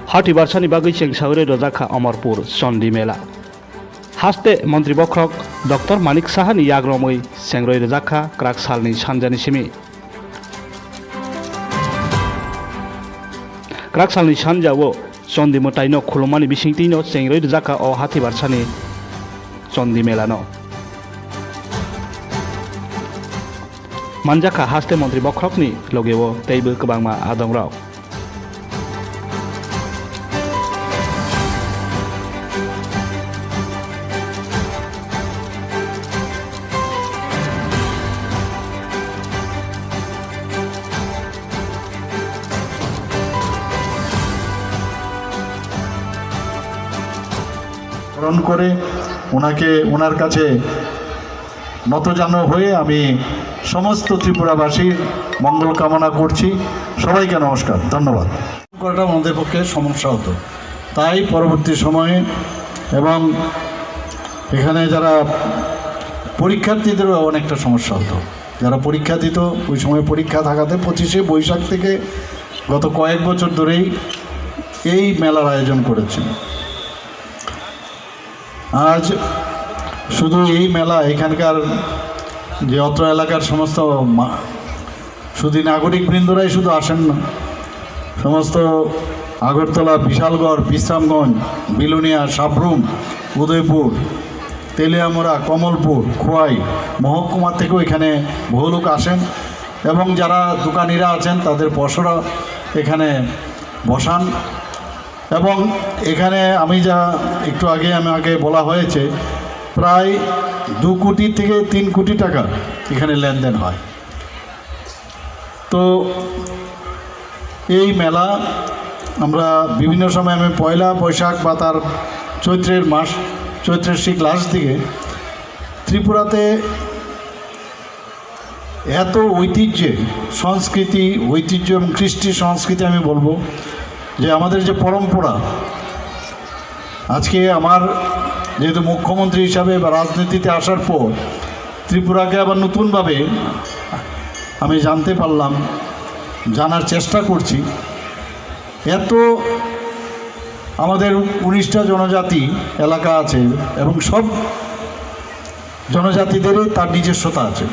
हाटी बारसानी बागै चेंसावरे रजाखा अमरपुर चंडीमेला हास्ते मंत्री बख्रक डॉक्टर मानिक साहानि याग्रमै सेंग्रय रजाखा क्राक सालनि सानजानि सिमी क्राक सालनि सानजावो चंडीमताइनो खुलुमानि बिसिंतिनो सेंग्रय रजाखा अ हाटी बारसानि चंडीमेलानो manjaka haste मंत्री बख्रकनि लगेवो तैबो गोबांमा आदंराव গ্রহণ করে ওনাকে ওনার কাছে নতজানু হয়ে আমি সমস্ত ত্রিপুরাবাসীর মঙ্গল কামনা করছি। সবাইকে নমস্কার, ধন্যবাদ। করাটা আমাদের পক্ষে সমস্যা হতো, তাই পরবর্তী সময়ে এবং এখানে যারা পরীক্ষার্থীদেরও অনেকটা সমস্যা হতো। যারা পরীক্ষা দিত ওই সময় পরীক্ষা থাকাতে 25শে বৈশাখ থেকে গত কয়েক বছর ধরেই এই মেলার আয়োজন করেছেন। আজ শুধু এই মেলা এখানকার যে অত্র এলাকার সমস্ত শুধু নাগরিকবৃন্দরাই শুধু আসেন না, সমস্ত আগরতলা, বিশালগড়, বিশ্রামগঞ্জ, বিলুনিয়া, সাবরুম, উদয়পুর, তেলিয়ামুড়া, কমলপুর, খোয়াই মহকুমা থেকেও এখানে বহু লোক আসেন এবং যারা দোকানিরা আছেন তাদের পসরা এখানে বসান। এবং এখানে আমি যা একটু আমাকে বলা হয়েছে প্রায় 2 কোটি থেকে 3 কোটি টাকা এখানে লেনদেন হয়। তো এই মেলা আমরা বিভিন্ন সময় আমি পয়লা বৈশাখ বা তার চৈত্রের ঠিক লাস্ট দিকে ত্রিপুরাতে এত ঐতিহ্য এবং কৃষ্টি সংস্কৃতি আমি বলবো যে আমাদের যে পরম্পরা, আজকে আমার যেহেতু মুখ্যমন্ত্রী হিসাবে বা রাজনীতিতে আসার পর ত্রিপুরাকে আবার নতুনভাবে আমি জানতে পারলাম, জানার চেষ্টা করছি। এত আমাদের 19টা জনজাতি এলাকা আছে এবং সব জনজাতিদেরই তার নিজস্বতা আছে।